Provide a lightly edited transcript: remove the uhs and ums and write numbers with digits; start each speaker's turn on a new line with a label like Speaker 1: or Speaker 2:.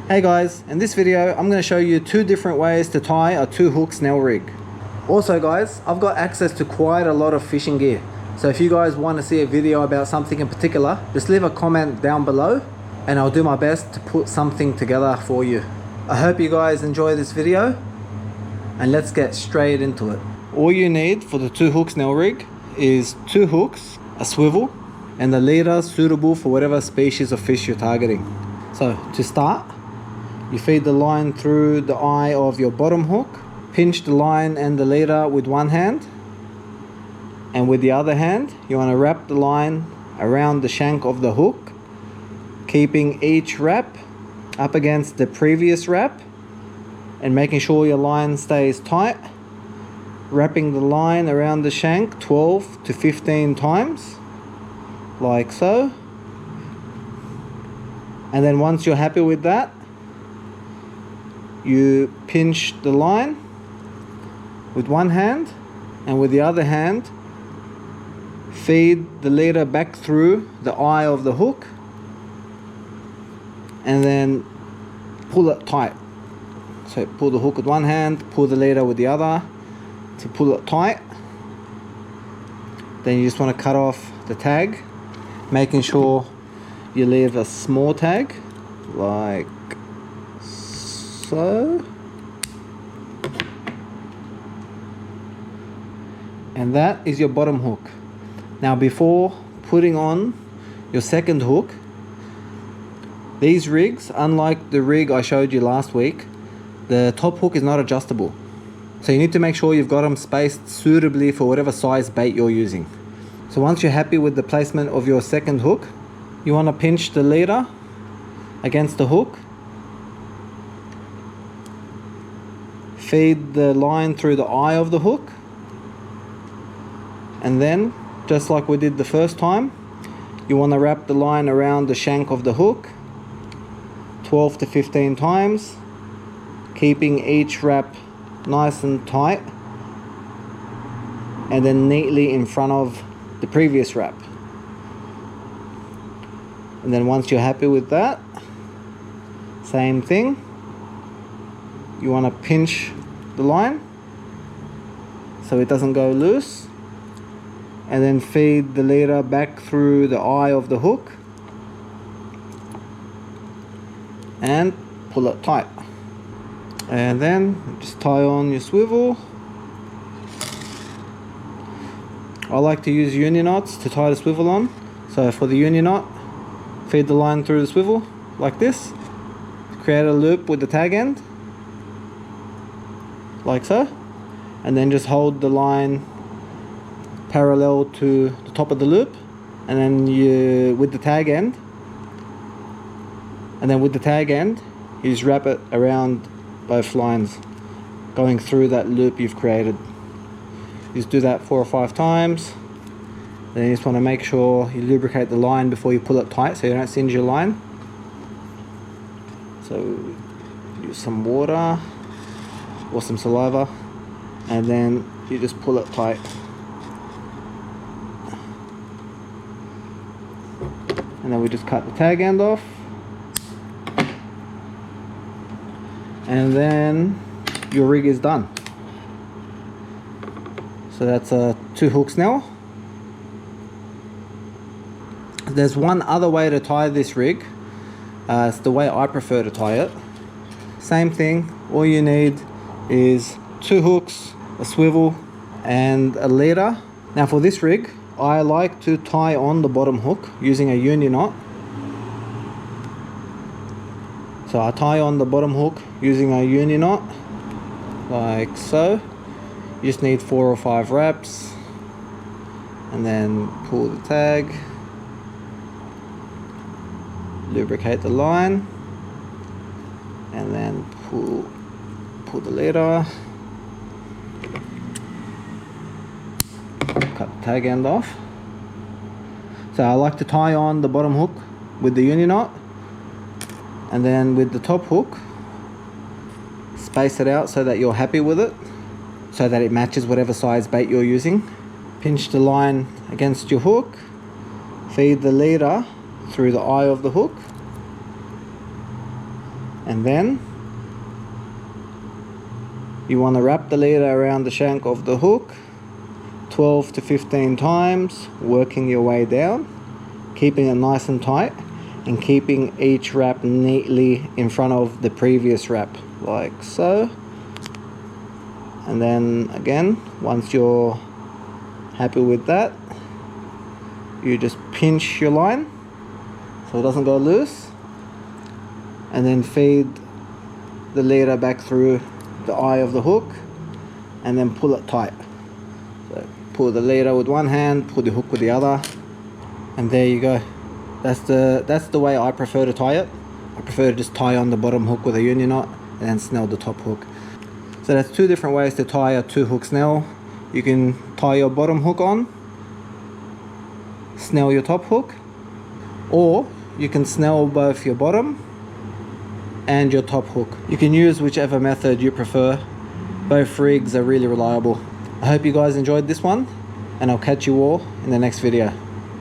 Speaker 1: Hey guys, in this video I'm going to show you two different ways to tie a 2-hook Snell rig. Also guys, I've got access to quite a lot of fishing gear, so if you guys want to see a video about something in particular, just leave a comment down below and I'll do my best to put something together for you. I hope you guys enjoy this video and let's get straight into it. All you need for the 2-hook Snell rig is 2 hooks, a swivel and a leader suitable for whatever species of fish you're targeting. So to start, you feed the line through the eye of your bottom hook, pinch the line and the leader with one hand, and with the other hand you want to wrap the line around the shank of the hook, keeping each wrap up against the previous wrap and making sure your line stays tight, wrapping the line around the shank 12 to 15 times, like so. And then once you're happy with that, you pinch the line with one hand and with the other hand feed the leader back through the eye of the hook and then pull it tight. So pull the hook with one hand, pull the leader with the other to pull it tight. Then you just want to cut off the tag, making sure you leave a small tag like so. And that is your bottom hook. Now before putting on your second hook, these rigs, unlike the rig I showed you last week, the top hook is not adjustable. So you need to make sure you've got them spaced suitably for whatever size bait you're using. So once you're happy with the placement of your second hook, you want to pinch the leader against the hook, feed the line through the eye of the hook, and then just like we did the first time, you want to wrap the line around the shank of the hook 12 to 15 times, keeping each wrap nice and tight and then neatly in front of the previous wrap. And then once you're happy with that, same thing, you want to pinch the line so it doesn't go loose, and then feed the leader back through the eye of the hook and pull it tight. And then just tie on your swivel. I like to use union knots to tie the swivel on. So for the union knot, feed the line through the swivel like this, create a loop with the tag end like so, and then just hold the line parallel to the top of the loop, and then you with the tag end you just wrap it around both lines going through that loop you've created. You just do that 4 or 5 times. Then you just want to make sure you lubricate the line before you pull it tight so you don't singe your line. So use some water or some saliva and then you just pull it tight. And then we just cut the tag end off. And then your rig is done. So that's a 2-hook Snell. There's one other way to tie this rig. It's the way I prefer to tie it. Same thing, all you need is 2 hooks, a swivel and a leader. Now for this rig, I like to tie on the bottom hook using a union knot. So I tie on the bottom hook using a union knot like so. You just need 4 or 5 wraps and then pull the tag, lubricate the line and then pull the leader, cut the tag end off. So I like to tie on the bottom hook with the union knot, and then with the top hook space it out so that you're happy with it, so that it matches whatever size bait you're using. Pinch the line against your hook, feed the leader through the eye of the hook And then you want to wrap the leader around the shank of the hook 12 to 15 times, working your way down, keeping it nice and tight, and keeping each wrap neatly in front of the previous wrap, like so. And then again, once you're happy with that, you just pinch your line so it doesn't go loose, and then feed the leader back through the eye of the hook and then pull it tight. So pull the leader with one hand, pull the hook with the other, and there you go. That's the way I prefer to tie it. I prefer to just tie on the bottom hook with a union knot and then snell the top hook. So that's two different ways to tie a 2-hook snell. You can tie your bottom hook on, snell your top hook, or you can snell both your bottom and your top hook. You can use whichever method you prefer. Both rigs are really reliable. I hope you guys enjoyed this one, and I'll catch you all in the next video.